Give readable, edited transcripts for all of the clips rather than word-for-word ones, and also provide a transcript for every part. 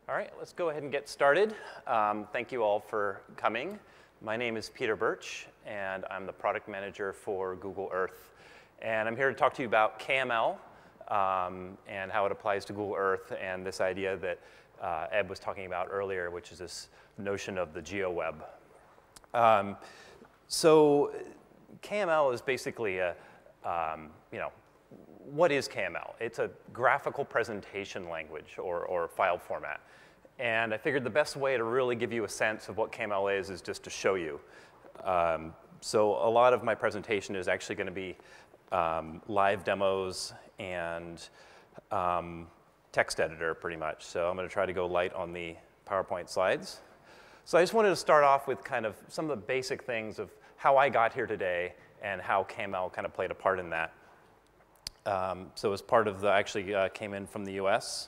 All right, let's go ahead and get started. Thank you all for coming. My name is Peter Birch, and I'm the product manager for Google Earth. And I'm here to talk to you about KML and how it applies to Google Earth and this idea that Ed was talking about earlier, which is this notion of the GeoWeb. So KML is basically a, what is KML? It's a graphical presentation language or file format. And I figured the best way to really give you a sense of what KML is just to show you. So a lot of my presentation is actually going to be live demos and text editor, pretty much. So I'm going to try to go light on the PowerPoint slides. So I just wanted to start off with kind of some of the basic things of how I got here today and how KML kind of played a part in that. So as part of the, actually came in from the US,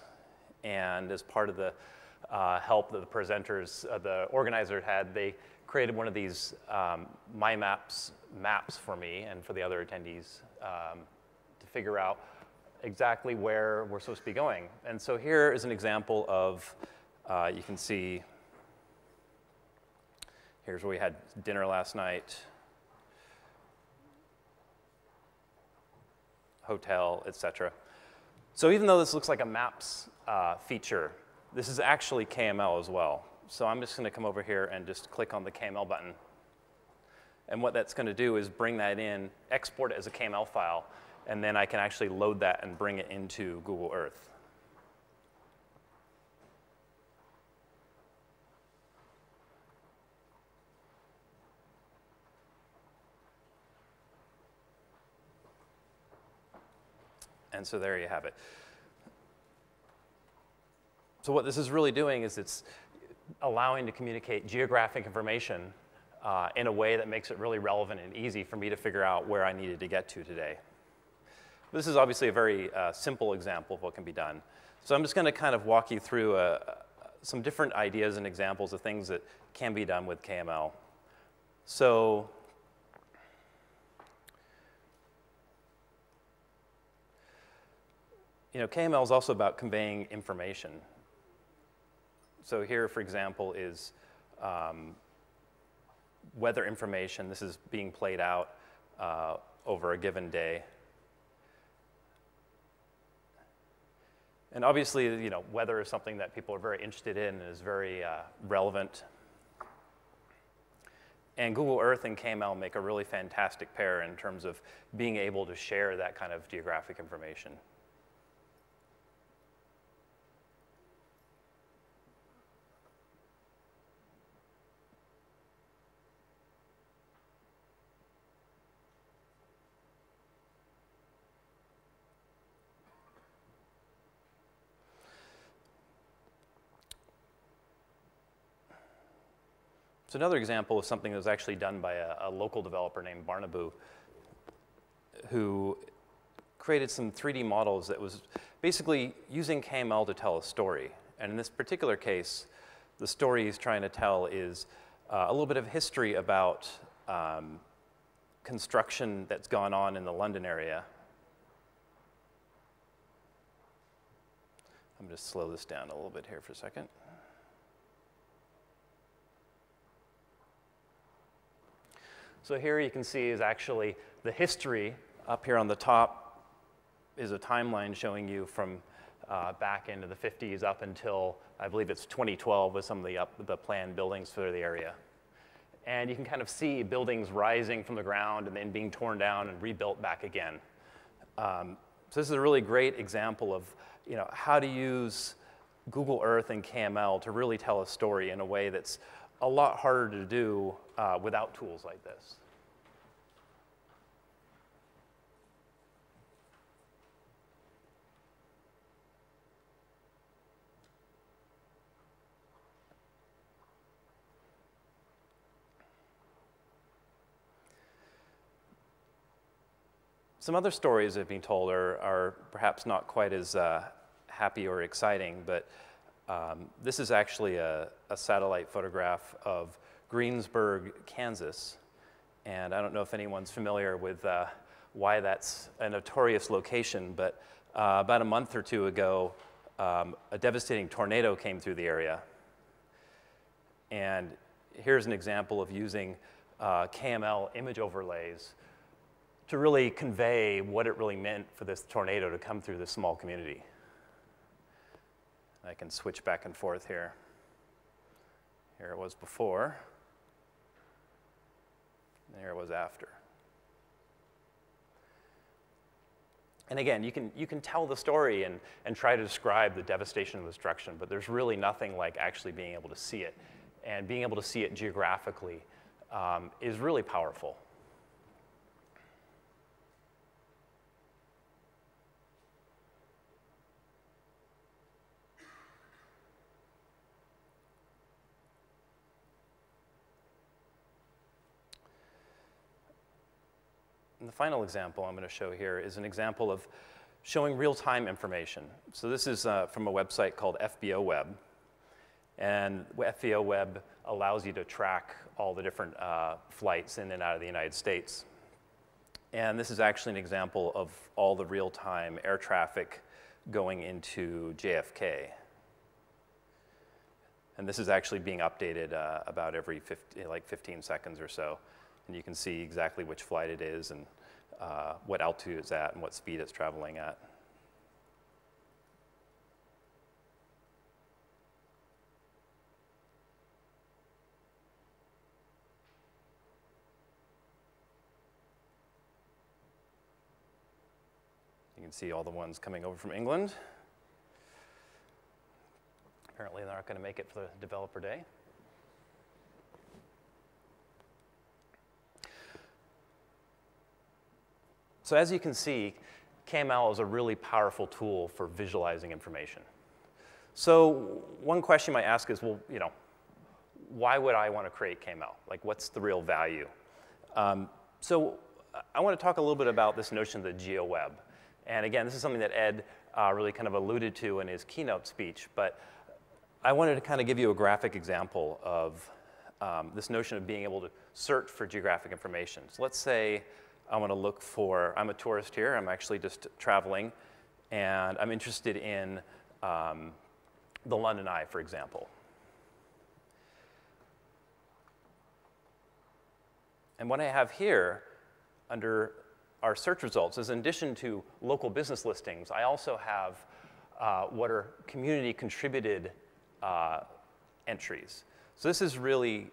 and as part of the help that the presenters, the organizer had, they created one of these My Maps maps for me and for the other attendees to figure out exactly where we're supposed to be going. And so here is an example of, you can see, here's where we had dinner last night, hotel, etc. So even though this looks like a maps feature, this is actually KML as well. So I'm just going to come over here and just click on the KML button. And what that's going to do is bring that in, export it as a KML file, and then I can actually load that and bring it into Google Earth. And so there you have it. So what this is really doing is it's allowing to communicate geographic information in a way that makes it really relevant and easy for me to figure out where I needed to get to today. This is obviously a very simple example of what can be done. So I'm just going to kind of walk you through some different ideas and examples of things that can be done with KML. So KML is also about conveying information. So here, for example, is weather information. This is being played out over a given day. And obviously, weather is something that people are very interested in and is very relevant. And Google Earth and KML make a really fantastic pair in terms of being able to share that kind of geographic information. So another example of something that was actually done by a local developer named Barnabu, who created some 3D models that was basically using KML to tell a story. And in this particular case, the story he's trying to tell is a little bit of history about construction that's gone on in the London area. I'm going to slow this down a little bit here for a second. So here you can see is actually the history. Up here on the top is a timeline showing you from back into the 50s up until, I believe it's 2012 with some of the planned buildings for the area. And you can kind of see buildings rising from the ground and then being torn down and rebuilt back again. So this is a really great example of how to use Google Earth and KML to really tell a story in a way that's a lot harder to do without tools like this. Some other stories that have been told are perhaps not quite as happy or exciting, but this is actually a satellite photograph of Greensburg, Kansas. And I don't know if anyone's familiar with why that's a notorious location, but about a month or two ago, a devastating tornado came through the area. And here's an example of using KML image overlays to really convey what it really meant for this tornado to come through this small community. I can switch back and forth here. Here it was before, and here it was after. And again, you can tell the story and try to describe the devastation and destruction, but there's really nothing like actually being able to see it. And being able to see it geographically is really powerful. And the final example I'm going to show here is an example of showing real-time information. So this is from a website called GeoWeb. And GeoWeb allows you to track all the different flights in and out of the United States. And this is actually an example of all the real-time air traffic going into JFK. And this is actually being updated about every 15 seconds or so. And you can see exactly which flight it is and what altitude it's at and what speed it's traveling at. You can see all the ones coming over from England. Apparently they're not going to make it for the developer day. So as you can see, KML is a really powerful tool for visualizing information. So one question you might ask is, well, why would I want to create KML? Like, what's the real value? So I want to talk a little bit about this notion of the GeoWeb. And again, this is something that Ed really kind of alluded to in his keynote speech, but I wanted to kind of give you a graphic example of this notion of being able to search for geographic information. So let's say I want to look for, I'm a tourist here, I'm actually just traveling, and I'm interested in the London Eye, for example. And what I have here under our search results is, in addition to local business listings, I also have what are community contributed entries. So this is really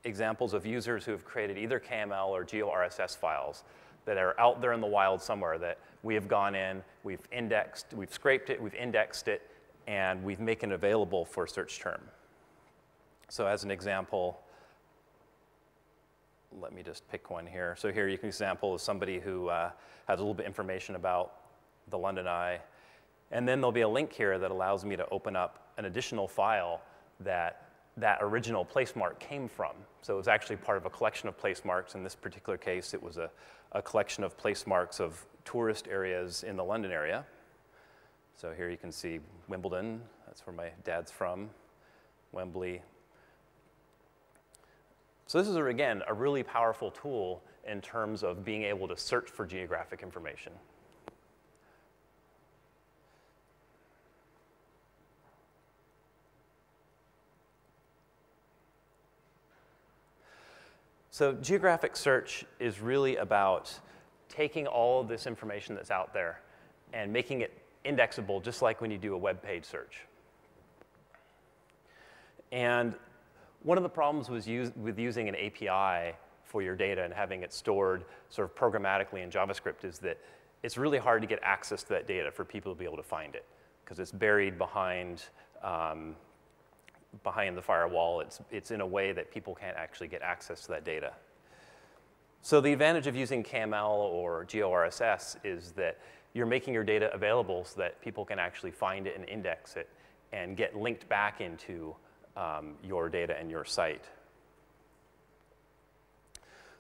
examples of users who have created either KML or GeoRSS files that are out there in the wild somewhere that we have gone in, we've indexed, we've scraped it, we've indexed it, and we've made it available for a search term. So as an example, let me just pick one here. So here you can example of somebody who has a little bit of information about the London Eye. And then there'll be a link here that allows me to open up an additional file that original place mark came from. So it was actually part of a collection of place marks. In this particular case, it was a collection of place marks of tourist areas in the London area. So here you can see Wimbledon, that's where my dad's from, Wembley. So this is, again, a really powerful tool in terms of being able to search for geographic information. So geographic search is really about taking all of this information that's out there and making it indexable, just like when you do a web page search. And one of the problems with using an API for your data and having it stored sort of programmatically in JavaScript is that it's really hard to get access to that data for people to be able to find it, because it's buried behind the firewall. It's in a way that people can't actually get access to that data. So the advantage of using KML or GeoRSS is that you're making your data available so that people can actually find it and index it and get linked back into your data and your site.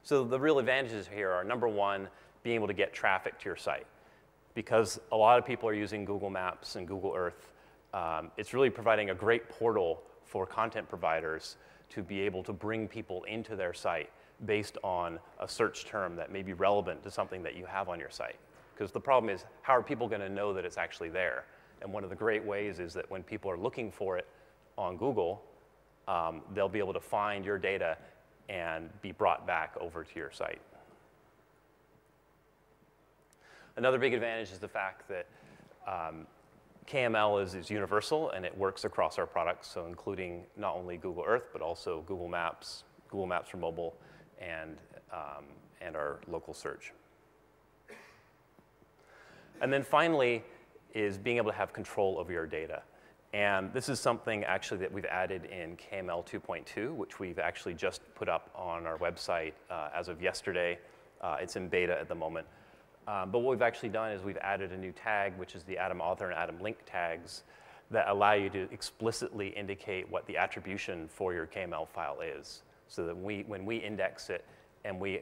So the real advantages here are, number one, being able to get traffic to your site. Because a lot of people are using Google Maps and Google Earth, it's really providing a great portal for content providers to be able to bring people into their site based on a search term that may be relevant to something that you have on your site. Because the problem is, how are people going to know that it's actually there? And one of the great ways is that when people are looking for it on Google, they'll be able to find your data and be brought back over to your site. Another big advantage is the fact that KML is universal and it works across our products, so including not only Google Earth, but also Google Maps for mobile, and our local search. And then finally is being able to have control over your data. And this is something actually that we've added in KML 2.2, which we've actually just put up on our website as of yesterday. It's in beta at the moment. But what we've actually done is we've added a new tag, which is the Atom Author and Atom Link tags that allow you to explicitly indicate what the attribution for your KML file is. So that when we index it and we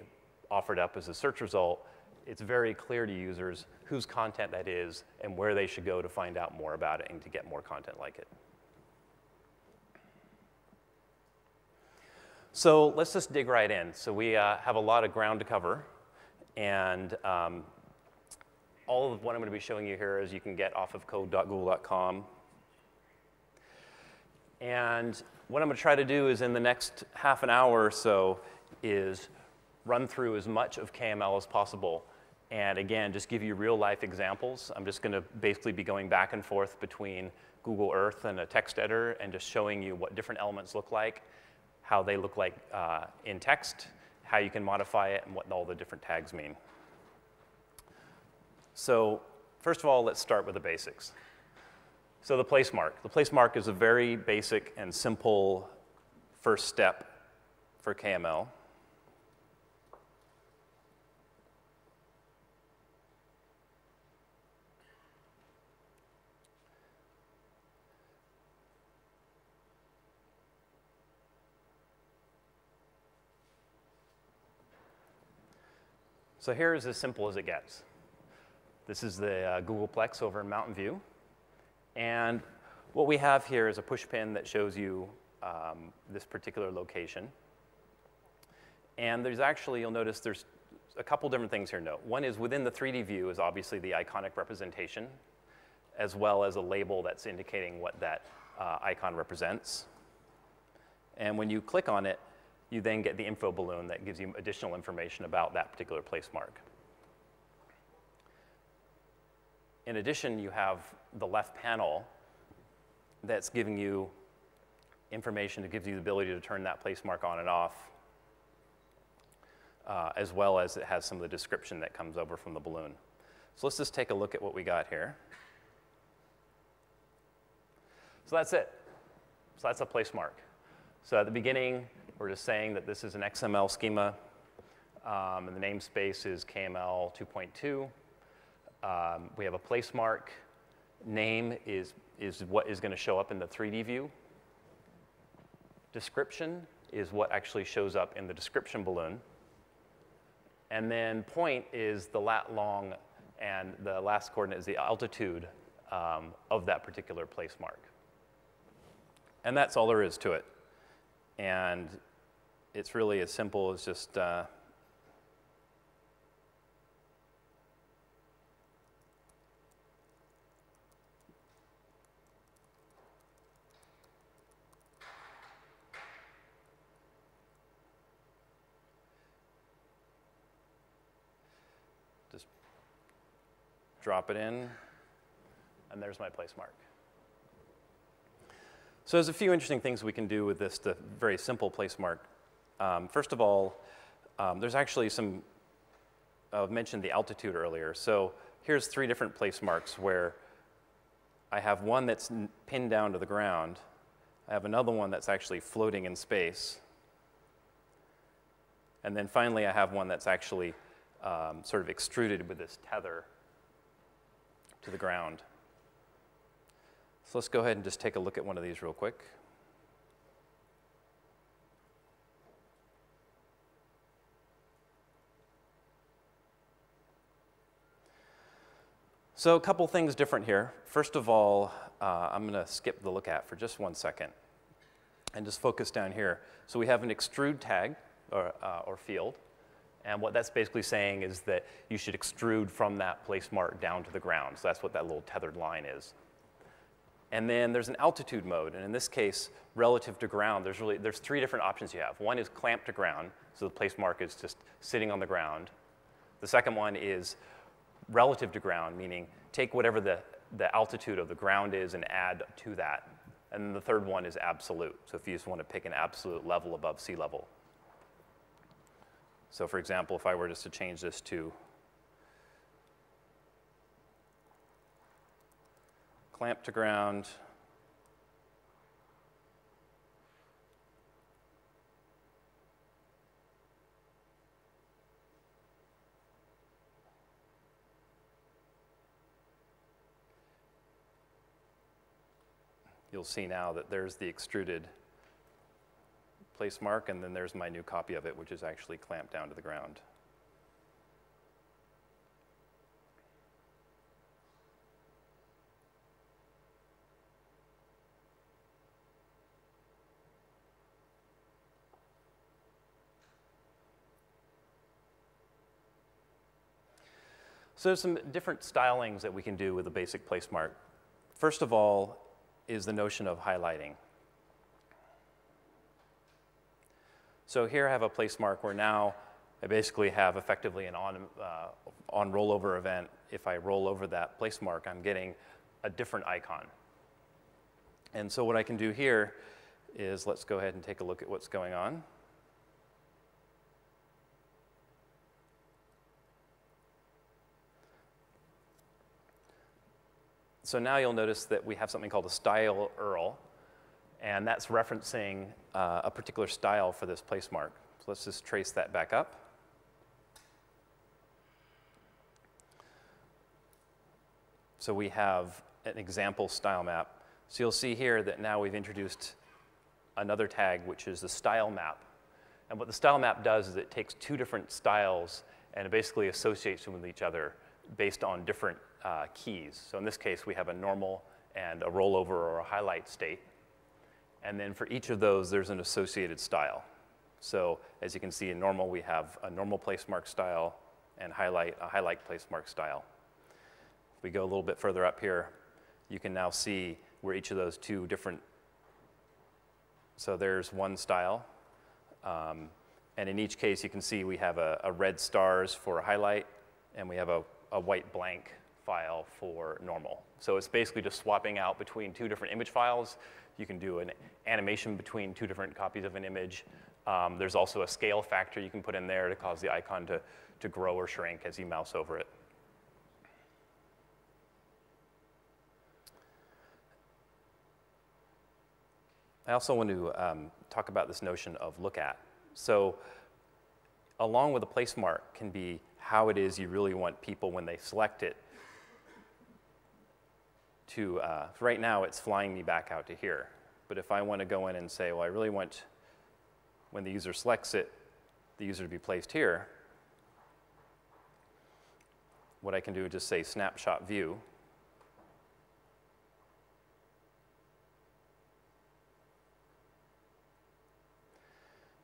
offer it up as a search result, it's very clear to users whose content that is and where they should go to find out more about it and to get more content like it. So let's just dig right in. So we have a lot of ground to cover. And all of what I'm going to be showing you here is you can get off of code.google.com. And what I'm going to try to do is in the next half an hour or so is run through as much of KML as possible. And again, just give you real life examples. I'm just going to basically be going back and forth between Google Earth and a text editor and just showing you what different elements look like, how they look like in text, how you can modify it, and what all the different tags mean. So first of all, let's start with the basics. So the place mark. The place mark is a very basic and simple first step for KML. So here is as simple as it gets. This is the Googleplex over in Mountain View. And what we have here is a push pin that shows you this particular location. And there's actually, you'll notice there's a couple different things here to note. One is within the 3D view is obviously the iconic representation, as well as a label that's indicating what that icon represents. And when you click on it, you then get the info balloon that gives you additional information about that particular place mark. In addition, you have the left panel that's giving you information that gives you the ability to turn that place mark on and off, as well as it has some of the description that comes over from the balloon. So let's just take a look at what we got here. So that's it. So that's a place mark. So at the beginning, we're just saying that this is an XML schema, and the namespace is KML 2.2. We have a place mark. Name is what is going to show up in the 3D view. Description is what actually shows up in the description balloon. And then point is the lat long, and the last coordinate is the altitude of that particular place mark. And that's all there is to it. And it's really as simple as just drop it in, and there's my place mark. So there's a few interesting things we can do with this very simple place mark. First of all, there's actually some, I've mentioned the altitude earlier. So here's 3 different place marks where I have one that's pinned down to the ground. I have another one that's actually floating in space. And then finally, I have one that's actually sort of extruded with this tether to the ground. So let's go ahead and just take a look at one of these real quick. So a couple things different here. First of all, I'm going to skip the look at for just 1 second and just focus down here. So we have an extrude tag or field. And what that's basically saying is that you should extrude from that place mark down to the ground. So that's what that little tethered line is. And then there's an altitude mode, and in this case, relative to ground, there's three different options you have. One is clamp to ground, so the place mark is just sitting on the ground. The second one is relative to ground, meaning take whatever the altitude of the ground is and add to that. And then the third one is absolute, so if you just want to pick an absolute level above sea level. So for example, if I were just to change this to clamp to ground, you'll see now that there's the extruded place mark, and then there's my new copy of it, which is actually clamped down to the ground. So there's some different stylings that we can do with a basic place mark. First of all is the notion of highlighting. So here I have a place mark where now I basically have effectively an on rollover event. If I roll over that place mark, I'm getting a different icon. And so what I can do here is, let's go ahead and take a look at what's going on. So now you'll notice that we have something called a style URL, and that's referencing a particular style for this place mark. So let's just trace that back up. So we have an example style map. So you'll see here that now we've introduced another tag, which is the style map. And what the style map does is it takes two different styles and it basically associates them with each other based on different keys. So in this case, we have a normal and a rollover or a highlight state. And then for each of those, there's an associated style. So as you can see in normal, we have a normal place mark style and a highlight place mark style. If we go a little bit further up here, you can now see where each of those two different, so there's one style. And in each case, you can see we have a red stars for a highlight, and we have a white blank file for normal. So it's basically just swapping out between two different image files. You can do an animation between two different copies of an image. There's also a scale factor you can put in there to cause the icon to grow or shrink as you mouse over it. I also want to talk about this notion of look at. So along with a place mark can be how it is you really want people, when they select it, to, right now it's flying me back out to here. But if I want to go in and say, well, I really want, when the user selects it, the user to be placed here, what I can do is just say snapshot view.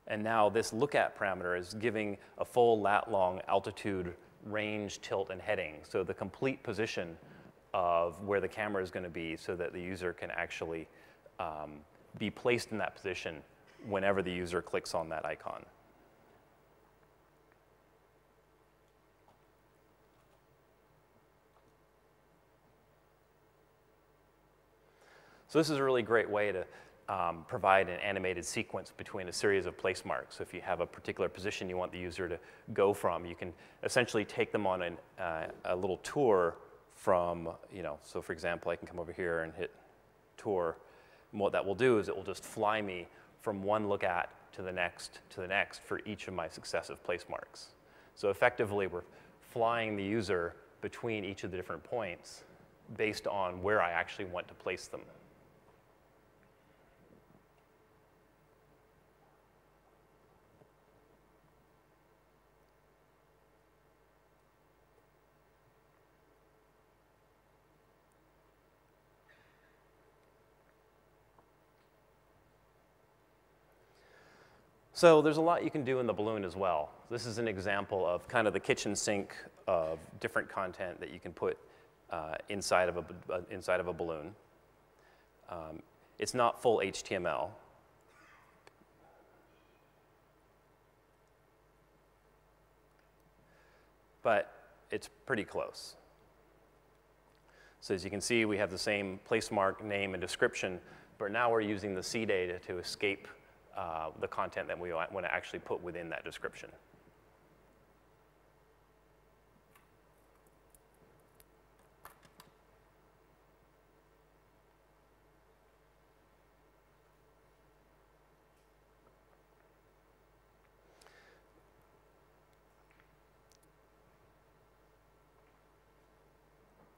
And now this look at parameter is giving a full lat-long altitude, range, tilt, and heading. So the complete position of where the camera is going to be so that the user can actually be placed in that position whenever the user clicks on that icon. So this is a really great way to provide an animated sequence between a series of place marks. So if you have a particular position you want the user to go from, you can essentially take them on a little tour from, so for example, I can come over here and hit tour. And what that will do is it will just fly me from one look at to the next for each of my successive place marks. So effectively, we're flying the user between each of the different points based on where I actually want to place them. So there's a lot you can do in the balloon as well. This is an example of kind of the kitchen sink of different content that you can put inside of a balloon. It's not full HTML. But it's pretty close. So as you can see, we have the same place mark, name, and description, but now we're using the C data to escape the content that we want to actually put within that description.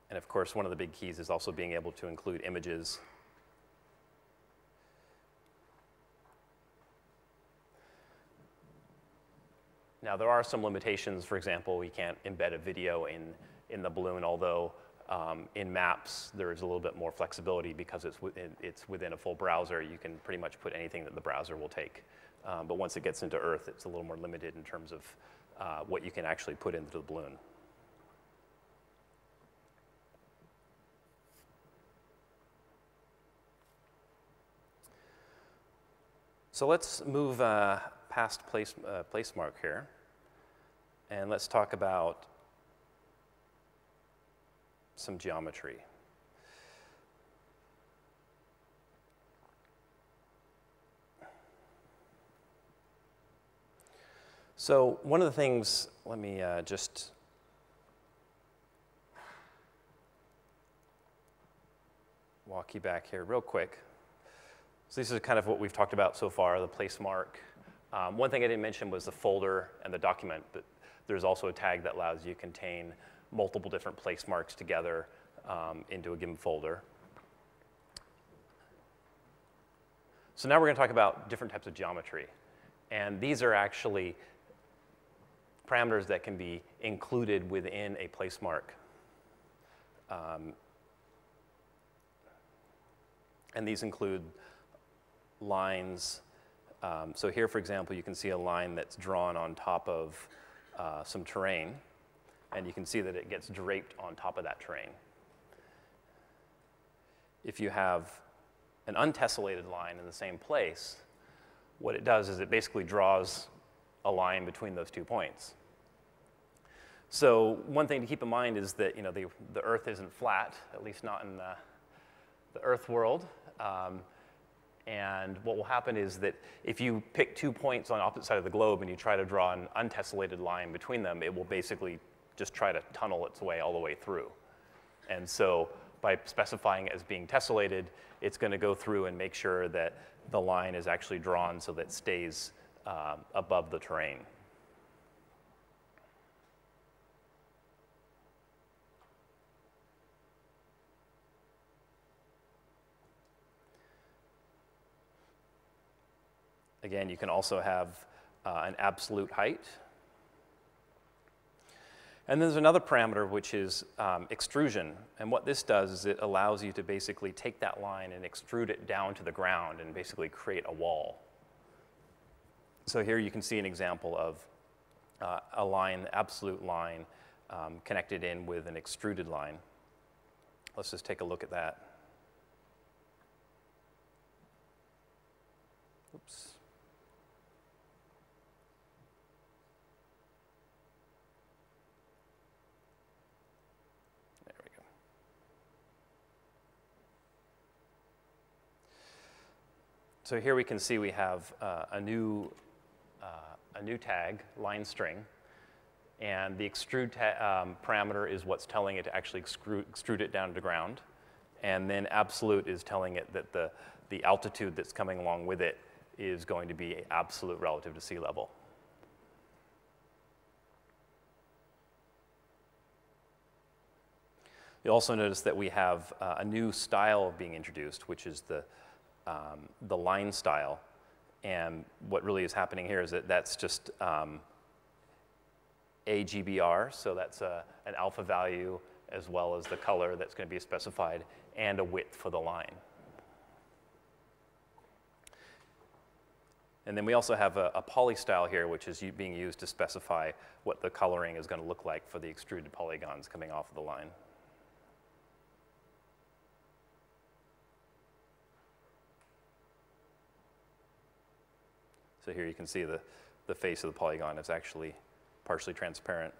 And of course, one of the big keys is also being able to include images. Now, there are some limitations. For example, we can't embed a video in the balloon, although in maps, there is a little bit more flexibility because it's within a full browser. You can pretty much put anything that the browser will take. But once it gets into Earth, it's a little more limited in terms of what you can actually put into the balloon. So let's move past place mark here, and let's talk about some geometry. So one of the things, let me just walk you back here real quick. So this is kind of what we've talked about so far, the place mark. One thing I didn't mention was the folder and the document, but there's also a tag that allows you to contain multiple different place marks together into a given folder. So now we're going to talk about different types of geometry. And these are actually parameters that can be included within a place mark. And these include lines. So here, for example, you can see a line that's drawn on top of some terrain, and you can see that it gets draped on top of that terrain. If you have an untessellated line in the same place, what it does is it basically draws a line between those 2 points. So one thing to keep in mind is that the Earth isn't flat, at least not in the Earth world. And what will happen is that if you pick 2 points on the opposite side of the globe and you try to draw an untessellated line between them, it will basically just try to tunnel its way all the way through. And so by specifying it as being tessellated, it's going to go through and make sure that the line is actually drawn so that it stays above the terrain. Again, you can also have an absolute height. And there's another parameter, which is extrusion. And what this does is it allows you to basically take that line and extrude it down to the ground and basically create a wall. So here you can see an example of a line, absolute line, connected in with an extruded line. Let's just take a look at that. Oops. So here we can see we have a new tag, line string, and the extrude parameter is what's telling it to actually extrude it down to the ground, and then absolute is telling it that the altitude that's coming along with it is going to be absolute relative to sea level. You'll also notice that we have a new style being introduced, which is the line style. And what really is happening here is that that's just AGBR, so that's an alpha value as well as the color that's going to be specified and a width for the line. And then we also have a poly style here, which is being used to specify what the coloring is going to look like for the extruded polygons coming off of the line. So here you can see the face of the polygon is actually partially transparent.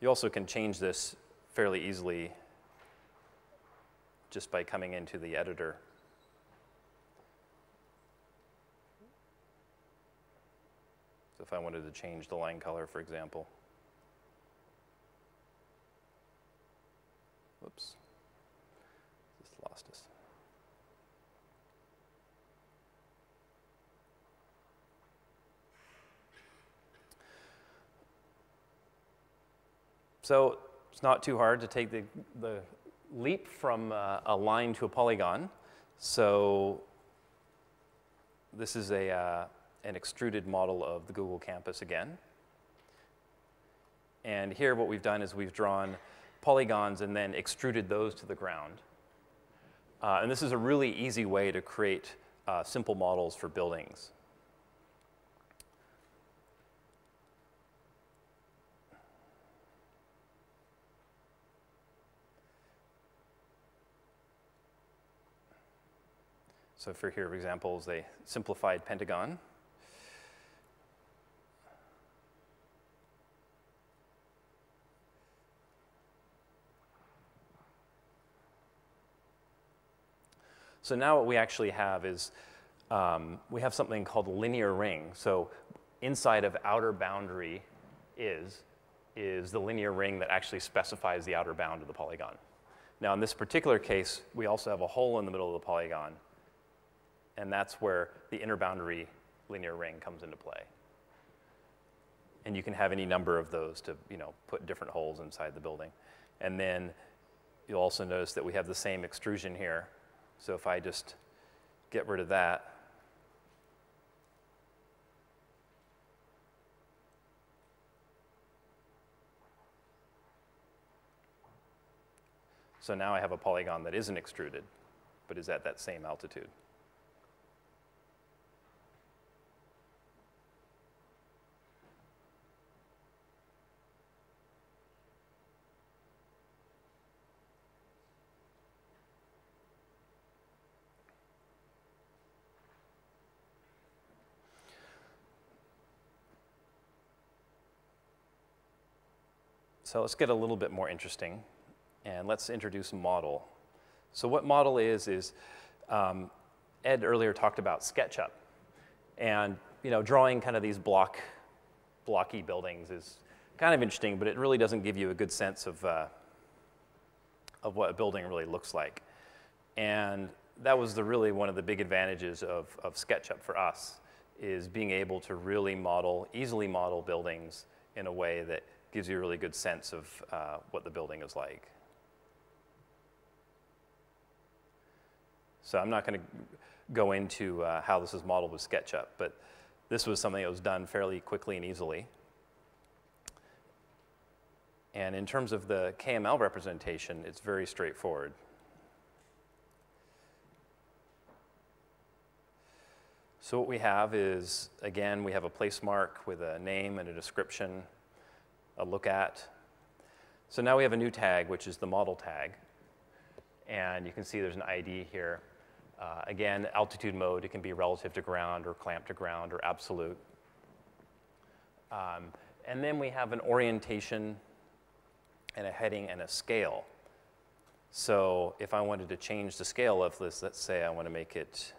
You also can change this fairly easily just by coming into the editor. So if I wanted to change the line color, for example. Whoops, just lost us. So it's not too hard to take the leap from a line to a polygon. So this is an extruded model of the Google campus again. And here what we've done is we've drawn polygons and then extruded those to the ground. And this is a really easy way to create simple models for buildings. So for here, for example, is a simplified pentagon. So now what we actually have is we have something called a linear ring. So inside of outer boundary is the linear ring that actually specifies the outer bound of the polygon. Now in this particular case, we also have a hole in the middle of the polygon, and that's where the inner boundary linear ring comes into play. And you can have any number of those to, put different holes inside the building. And then you'll also notice that we have the same extrusion here. So if I just get rid of that, so now I have a polygon that isn't extruded, but is at that same altitude. So let's get a little bit more interesting, and let's introduce a model. So what model is Ed earlier talked about SketchUp, and drawing kind of these blocky buildings is kind of interesting, but it really doesn't give you a good sense of what a building really looks like. And that was really one of the big advantages of SketchUp for us, is being able to really easily model buildings in a way that gives you a really good sense of what the building is like. So I'm not going to go into how this is modeled with SketchUp, but this was something that was done fairly quickly and easily. And in terms of the KML representation, it's very straightforward. So what we have is, again, we have a place mark with a name and a description, a look at. So now we have a new tag, which is the model tag. And you can see there's an ID here. Again, altitude mode, it can be relative to ground or clamped to ground or absolute. And then we have an orientation and a heading and a scale. So if I wanted to change the scale of this, let's say I want to make it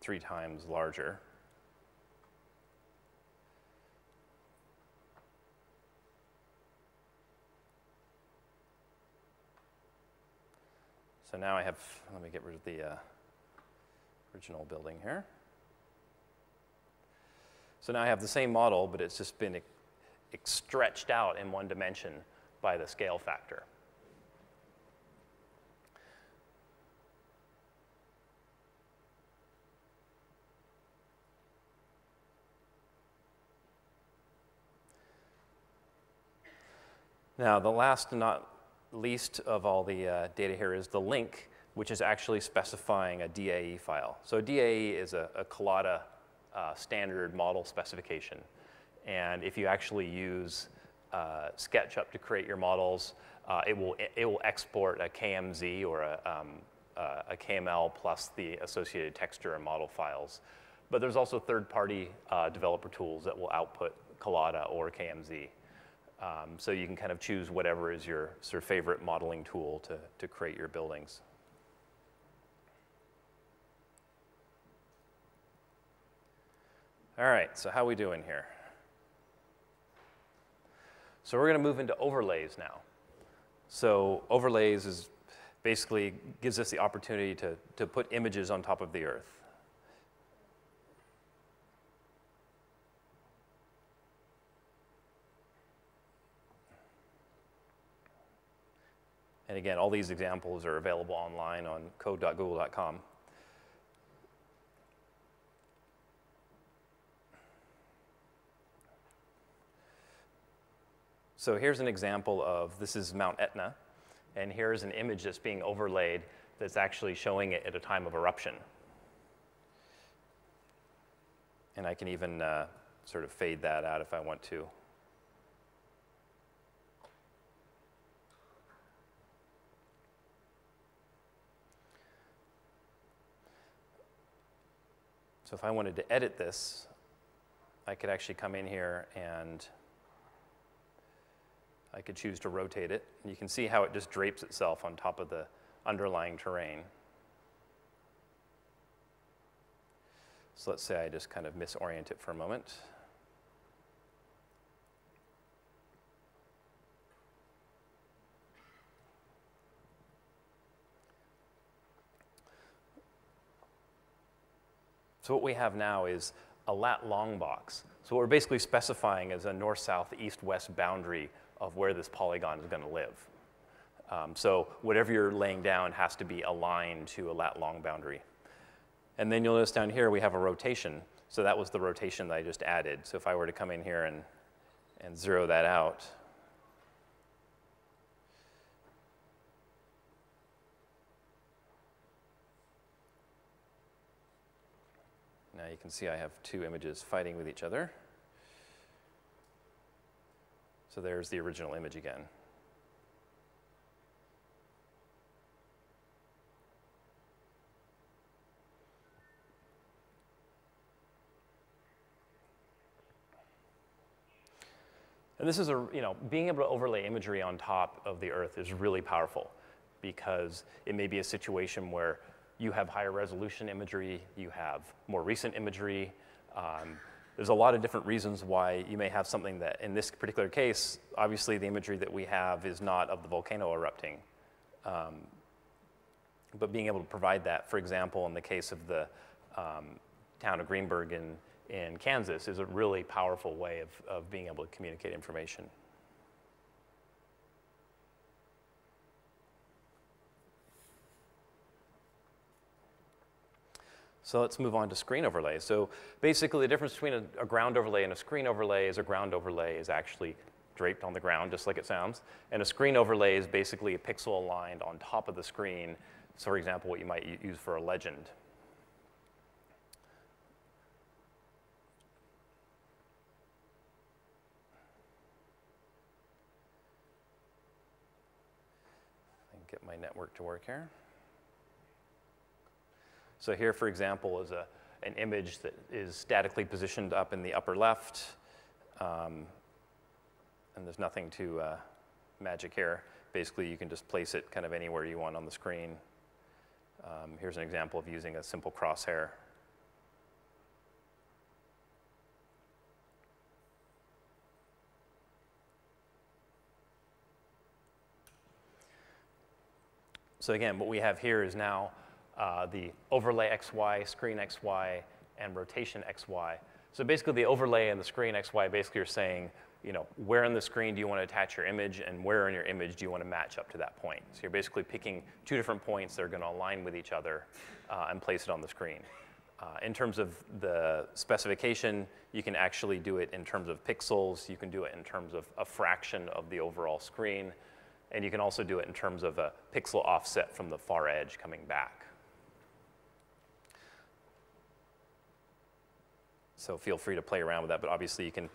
3 times larger. So now I have, let me get rid of the original building here. So now I have the same model, but it's just been stretched out in one dimension by the scale factor. Now, the last and not least of all the data here is the link, which is actually specifying a DAE file. So DAE is a Collada standard model specification. And if you actually use SketchUp to create your models, it will export a KMZ or a KML plus the associated texture and model files. But there's also third-party developer tools that will output Collada or KMZ. So you can kind of choose whatever is your sort of favorite modeling tool to create your buildings. All right, so how are we doing here? So we're going to move into overlays now. So overlays is basically gives us the opportunity to put images on top of the Earth. And again, all these examples are available online on code.google.com. So here's an example of, this is Mount Etna, and here's an image that's being overlaid that's actually showing it at a time of eruption. And I can even sort of fade that out if I want to. So if I wanted to edit this, I could actually come in here and I could choose to rotate it. And you can see how it just drapes itself on top of the underlying terrain. So let's say I just kind of misorient it for a moment. So what we have now is a lat long box. So what we're basically specifying is a north, south, east, west boundary of where this polygon is going to live. So whatever you're laying down has to be aligned to a lat long boundary. And then you'll notice down here we have a rotation. So that was the rotation that I just added. So if I were to come in here and zero that out, now you can see I have two images fighting with each other. So there's the original image again. And this is being able to overlay imagery on top of the Earth is really powerful because it may be a situation where you have higher resolution imagery, you have more recent imagery. There's a lot of different reasons why you may have something that, in this particular case, obviously the imagery that we have is not of the volcano erupting. But being able to provide that, for example, in the case of the town of Greenberg in Kansas, is a really powerful way of being able to communicate information. So let's move on to screen overlay. So basically the difference between a ground overlay and a screen overlay is a ground overlay is actually draped on the ground, just like it sounds. And a screen overlay is basically a pixel aligned on top of the screen. So for example, what you might use for a legend. I can get my network to work here. So here, for example, is an image that is statically positioned up in the upper left. And there's nothing too magic here. Basically, you can just place it kind of anywhere you want on the screen. Here's an example of using a simple crosshair. So again, what we have here is now the overlay XY, screen XY, and rotation XY. So basically the overlay and the screen XY basically are saying, where on the screen do you want to attach your image and where in your image do you want to match up to that point. So you're basically picking two different points that are going to align with each other and place it on the screen. In terms of the specification, you can actually do it in terms of pixels. You can do it in terms of a fraction of the overall screen. And you can also do it in terms of a pixel offset from the far edge coming back. So feel free to play around with that, but obviously you can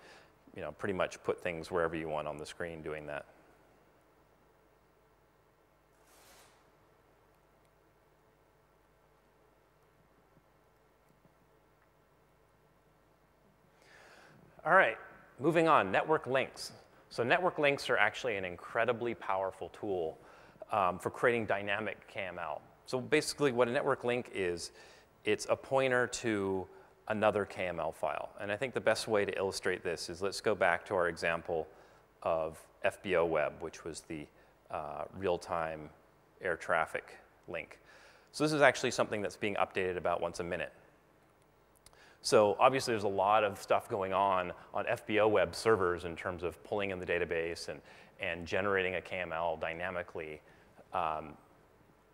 pretty much put things wherever you want on the screen doing that. All right, moving on, network links. So network links are actually an incredibly powerful tool for creating dynamic KML. So basically what a network link is, it's a pointer to another KML file. And I think the best way to illustrate this is let's go back to our example of GeoWeb, which was the real-time air traffic link. So this is actually something that's being updated about once a minute. So obviously there's a lot of stuff going on GeoWeb servers in terms of pulling in the database and generating a KML dynamically.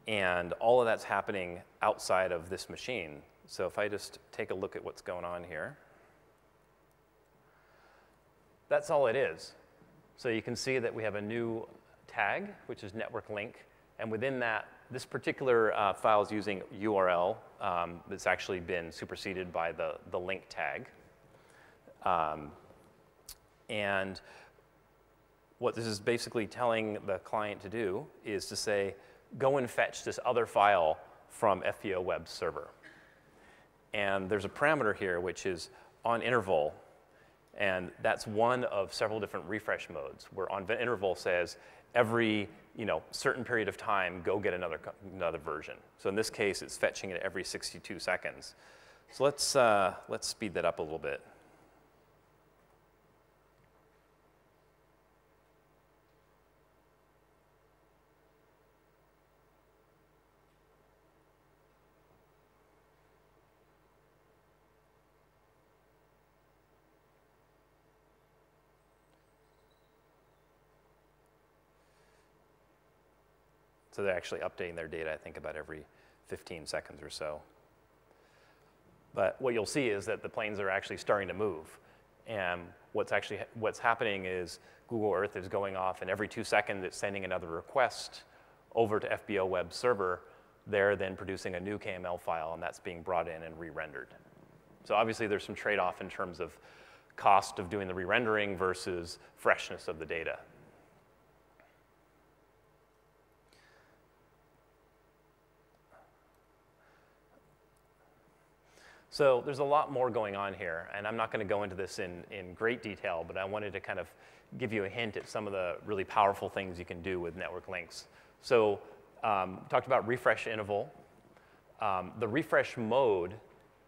And all of that's happening outside of this machine. So if I just take a look at what's going on here, that's all it is. So you can see that we have a new tag, which is network link. And within that, this particular file is using URL that's actually been superseded by the link tag. And what this is basically telling the client to do is to say, go and fetch this other file from GeoWeb server. And there's a parameter here which is on interval, and that's one of several different refresh modes, where on interval says every certain period of time, go get another version. So in this case, it's fetching it every 62 seconds. So let's speed that up a little bit. So they're actually updating their data, I think, about every 15 seconds or so. But what you'll see is that the planes are actually starting to move. And what's happening is Google Earth is going off, and every 2 seconds it's sending another request over to GeoWeb server. They're then producing a new KML file, and that's being brought in and re-rendered. So obviously there's some trade-off in terms of cost of doing the re-rendering versus freshness of the data. So there's a lot more going on here, and I'm not going to go into this in great detail, but I wanted to kind of give you a hint at some of the really powerful things you can do with network links. So talked about refresh interval. The refresh mode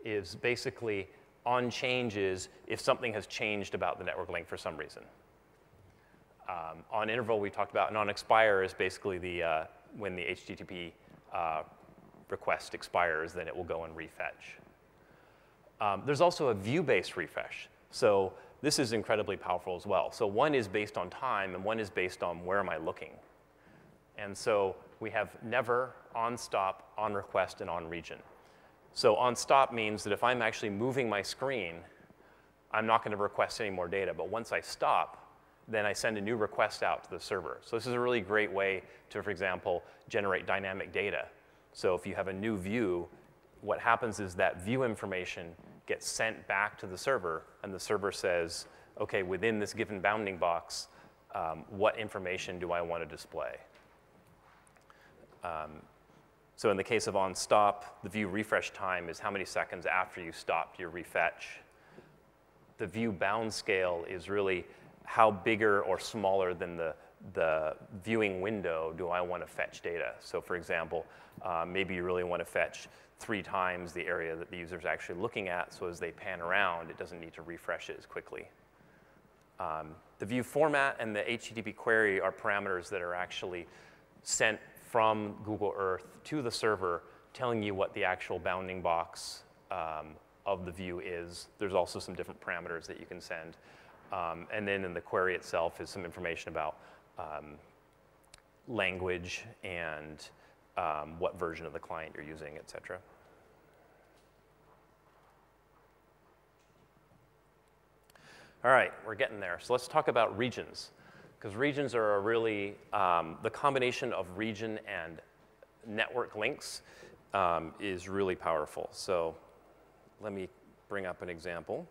is basically on changes if something has changed about the network link for some reason. On interval we talked about, and on expire is basically when the HTTP request expires, then it will go and refetch. There's also a view-based refresh. So this is incredibly powerful as well. So one is based on time, and one is based on where am I looking. And so we have never, on stop, on request, and on region. So on stop means that if I'm actually moving my screen, I'm not going to request any more data. But once I stop, then I send a new request out to the server. So this is a really great way to, for example, generate dynamic data. So if you have a new view, what happens is that view information gets sent back to the server, and the server says, okay, within this given bounding box, what information do I want to display? So in the case of on stop, the view refresh time is how many seconds after you stopped your refetch. The view bound scale is really how bigger or smaller than the viewing window do I want to fetch data. So for example, maybe you really want to fetch 3 times the area that the user is actually looking at, so as they pan around, it doesn't need to refresh it as quickly. The view format and the HTTP query are parameters that are actually sent from Google Earth to the server, telling you what the actual bounding box of the view is. There's also some different parameters that you can send. And then in the query itself is some information about language and what version of the client you're using, et cetera. All right, we're getting there. So let's talk about regions, because regions are a really, the combination of region and network links is really powerful. So let me bring up an example.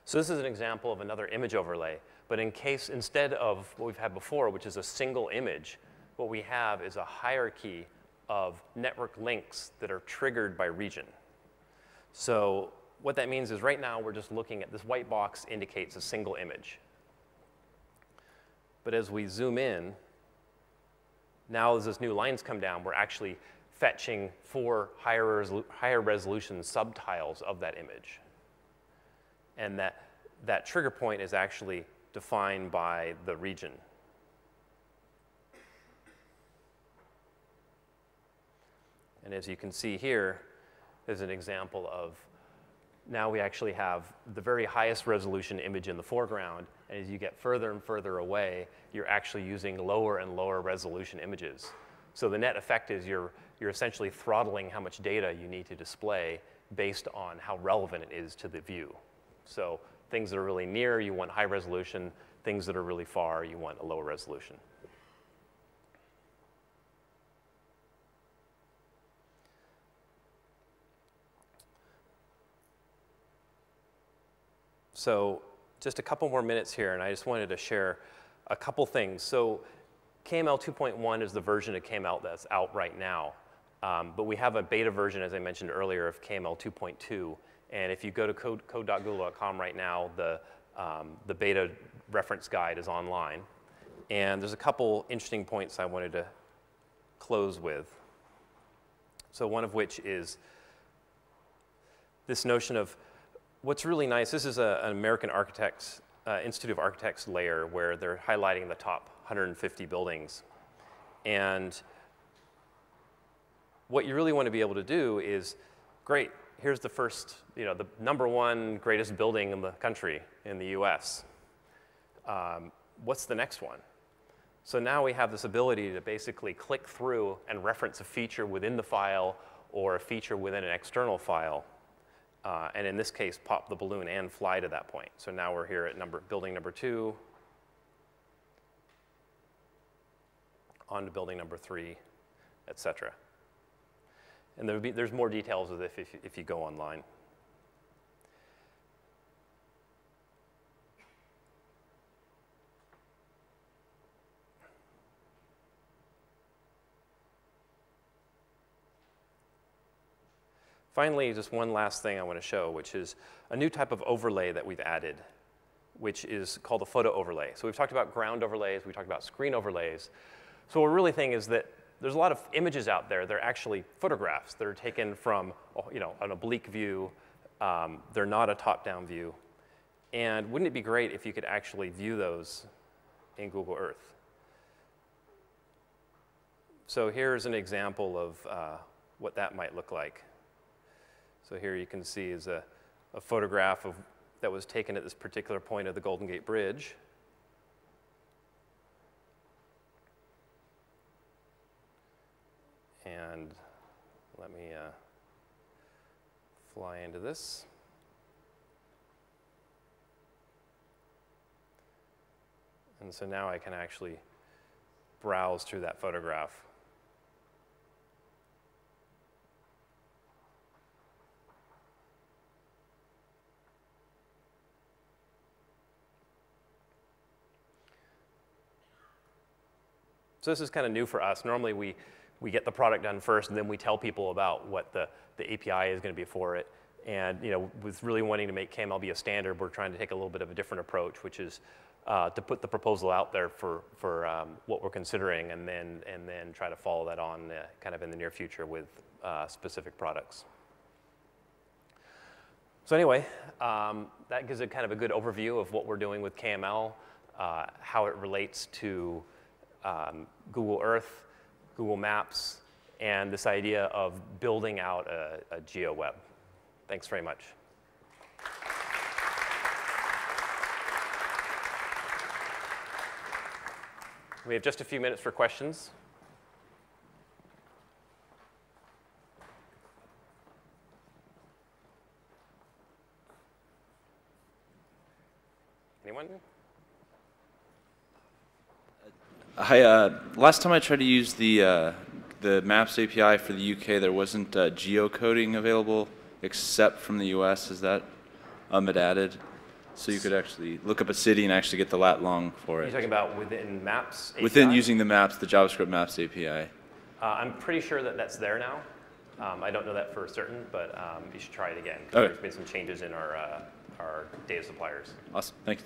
So this is an example of another image overlay, but instead of what we've had before, which is a single image, what we have is a hierarchy of network links that are triggered by region. So what that means is right now we're just looking at this white box indicates a single image. But as we zoom in, now as this new lines come down, we're actually fetching 4 higher resolution subtiles of that image. And that trigger point is actually defined by the region. And as you can see here, is an example of now we actually have the very highest resolution image in the foreground, and as you get further and further away, you're actually using lower and lower resolution images. So the net effect is you're essentially throttling how much data you need to display based on how relevant it is to the view. So things that are really near, you want high resolution. Things that are really far, you want a lower resolution. So just a couple more minutes here, and I just wanted to share a couple things. So KML 2.1 is the version of KML that's out right now. But we have a beta version, as I mentioned earlier, of KML 2.2. And if you go to code.google.com right now, the beta reference guide is online. And there's a couple interesting points I wanted to close with. So one of which is this notion of what's really nice. This is an American Architects, Institute of Architects layer where they're highlighting the top 150 buildings. And what you really want to be able to do is, great, here's the first, the #1 greatest building in the country, in the US. What's the next one? So now we have this ability to basically click through and reference a feature within the file or a feature within an external file. And in this case, pop the balloon and fly to that point. So now we're here at building number 2, on to building number 3, et cetera. And there's more details of this if you go online. Finally, just one last thing I want to show, which is a new type of overlay that we've added, which is called a photo overlay. So we've talked about ground overlays, we've talked about screen overlays. So what we're really thinking is that there's a lot of images out there. They're actually photographs that are taken from an oblique view. They're not a top-down view. And wouldn't it be great if you could actually view those in Google Earth? So here's an example of what that might look like. So here you can see is a photograph that was taken at this particular point of the Golden Gate Bridge. And let me fly into this. And so now I can actually browse through that photograph. So this is kind of new for us. Normally we get the product done first, and then we tell people about what the API is going to be for it. And with really wanting to make KML be a standard, we're trying to take a little bit of a different approach, which is to put the proposal out there for what we're considering, and then try to follow that on kind of in the near future with specific products. So anyway, that gives it kind of a good overview of what we're doing with KML, how it relates to Google Earth, Google Maps, and this idea of building out a GeoWeb. Thanks very much. We have just a few minutes for questions. Anyone? Hi, last time I tried to use the Maps API for the UK, there wasn't geocoding available except from the US. Is that added? So you could actually look up a city and actually get the lat long for it. You're talking about within Maps API? Within using the maps, the JavaScript Maps API. I'm pretty sure that that's there now. I don't know that for certain, but you should try it again. Okay. There's been some changes in our data suppliers. Awesome, thanks.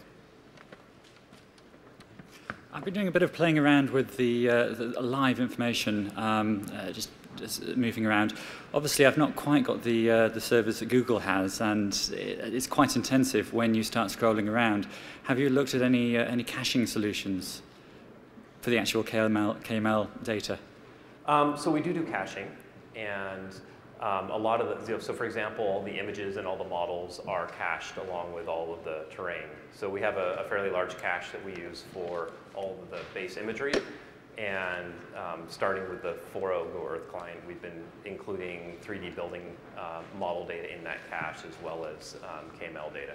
I've been doing a bit of playing around with the live information, just moving around. Obviously, I've not quite got the servers that Google has, and it's quite intensive when you start scrolling around. Have you looked at any caching solutions for the actual KML data? So we do caching, and a lot of the, so for example, the images and all the models are cached along with all of the terrain. So we have a fairly large cache that we use for all of the base imagery, and starting with the 4.0 Go Earth client, we've been including 3D building model data in that cache as well as KML data.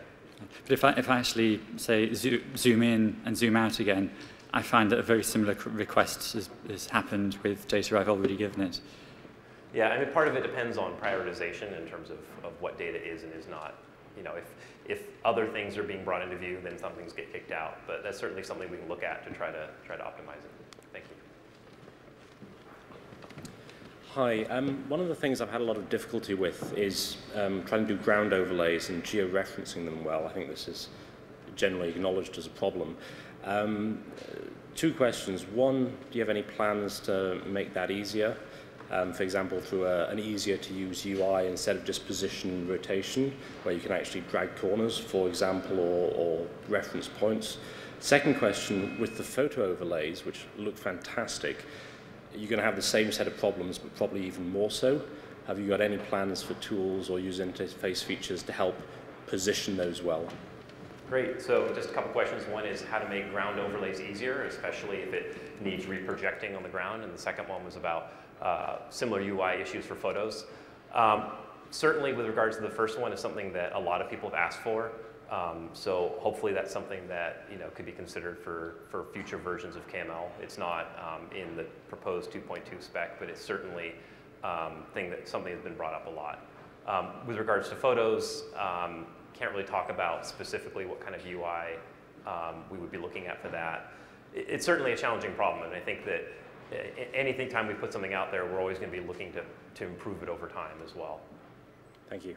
But if I actually say zoom in and zoom out again, I find that a very similar request has happened with data I've already given it. Yeah, I mean, part of it depends on prioritization in terms of what data is and is not. You know, if other things are being brought into view, then some things get kicked out. But that's certainly something we can look at to try to optimize it. Thank you. Hi. One of the things I've had a lot of difficulty with is trying to do ground overlays and georeferencing them well. I think this is generally acknowledged as a problem. Two questions. One, do you have any plans to make that easier? For example, through an easier-to-use UI instead of just position and rotation, where you can actually drag corners, for example, or reference points. Second question, with the photo overlays, which look fantastic, you're going to have the same set of problems, but probably even more so. Have you got any plans for tools or user interface features to help position those well? Great. So just a couple questions. One is how to make ground overlays easier, especially if it needs reprojecting on the ground. And the second one was about similar UI issues for photos. Certainly with regards to the first one is something that a lot of people have asked for. So hopefully that's something that could be considered for future versions of KML. It's not in the proposed 2.2 spec, but it's certainly something that's been brought up a lot. With regards to photos, can't really talk about specifically what kind of UI we would be looking at for that. It's certainly a challenging problem, and I think that anytime we put something out there, we're always going to be looking to improve it over time as well. Thank you.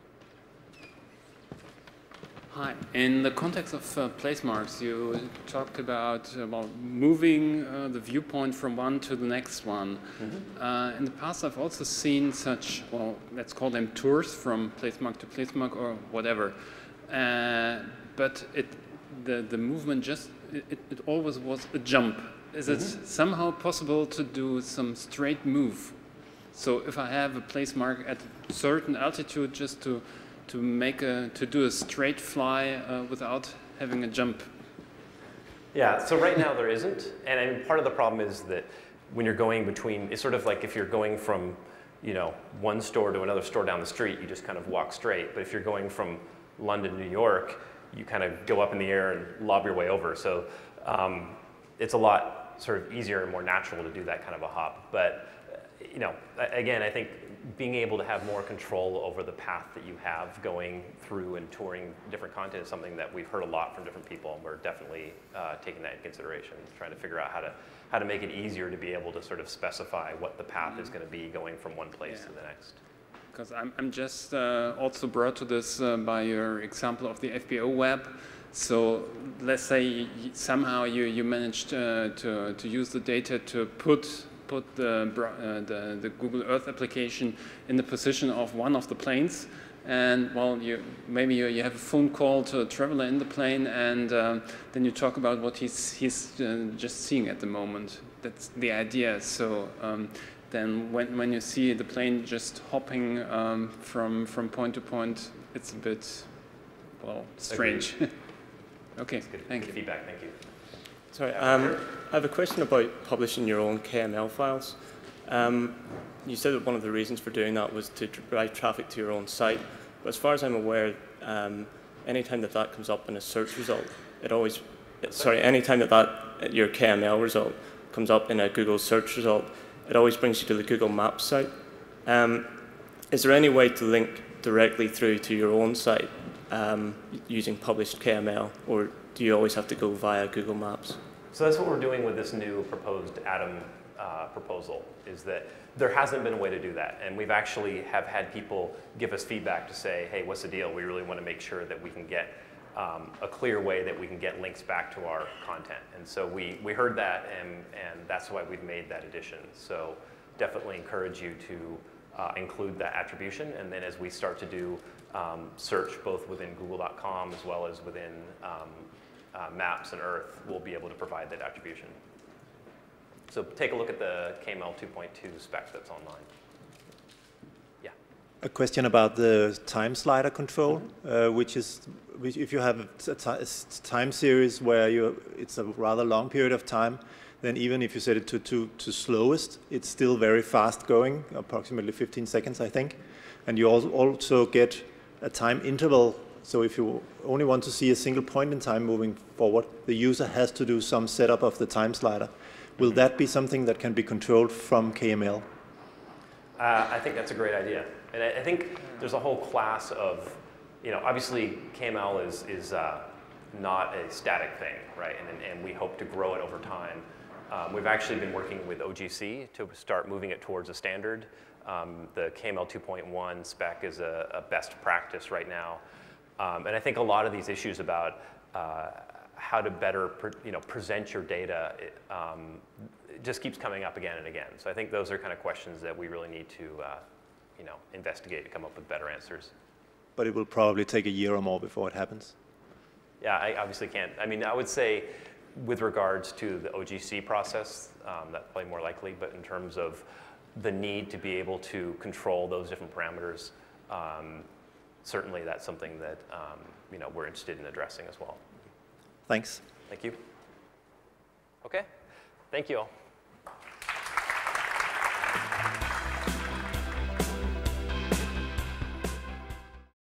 Hi. In the context of place marks, you talked about moving the viewpoint from one to the next one. Mm-hmm. In the past, I've also seen such, well, let's call them tours from place mark to place mark or whatever. But the movement it always was a jump. Is it somehow possible to do some straight move? So if I have a place mark at a certain altitude, just to do a straight fly without having a jump? Yeah, so right now there isn't, and I mean, part of the problem is that when you're going between, it's sort of like if you're going from one store to another store down the street, you just kind of walk straight. But if you're going from London to New York, you kind of go up in the air and lob your way over. So it's a lot sort of easier and more natural to do that kind of a hop. But again, I think being able to have more control over the path that you have going through and touring different content is something that we've heard a lot from different people, and we're definitely taking that into consideration, trying to figure out how to make it easier to be able to sort of specify what the path is going to be going from one place to the next. Because I'm just also brought to this by your example of the FBO web. So let's say somehow you managed to use the data to put the Google Earth application in the position of one of the planes, and well, maybe you have a phone call to a traveler in the plane, and then you talk about what he's just seeing at the moment. That's the idea. So then when you see the plane just hopping from point to point, it's a bit, well, strange. Okay, thank you. Feedback, thank you. Sorry, I have a question about publishing your own KML files. You said that one of the reasons for doing that was to drive traffic to your own site, but as far as I'm aware, anytime that comes up in a search result, anytime that your KML result comes up in a Google search result, it always brings you to the Google Maps site. Is there any way to link directly through to your own site using published KML, or do you always have to go via Google Maps? So that's what we're doing with this new proposed Atom proposal, is that there hasn't been a way to do that. And we've actually have had people give us feedback to say, hey, what's the deal? We really want to make sure that we can get a clear way that we can get links back to our content. And so we heard that, and that's why we've made that addition. So definitely encourage you to include that attribution. And then as we start to do search both within google.com as well as within Maps and Earth, we'll be able to provide that attribution. So take a look at the KML 2.2 spec that's online. Yeah. A question about the time slider control, which if you have a time series where it's a rather long period of time, then even if you set it to slowest, it's still very fast going, approximately 15 seconds, I think. And you also get a time interval. So if you only want to see a single point in time moving forward, the user has to do some setup of the time slider. Will that be something that can be controlled from KML? I think that's a great idea. And I think there's a whole class of, obviously KML is not a static thing, right? And we hope to grow it over time. We've actually been working with OGC to start moving it towards a standard. The KML 2.1 spec is a best practice right now. And I think a lot of these issues about how to better present your data it just keeps coming up again and again. So I think those are kind of questions that we really need to investigate to come up with better answers. But it will probably take a year or more before it happens. Yeah, I obviously can't. I mean, I would say with regards to the OGC process, that's probably more likely, but in terms of the need to be able to control those different parameters, certainly that's something that we're interested in addressing as well. Thanks. Thank you. Okay, thank you all.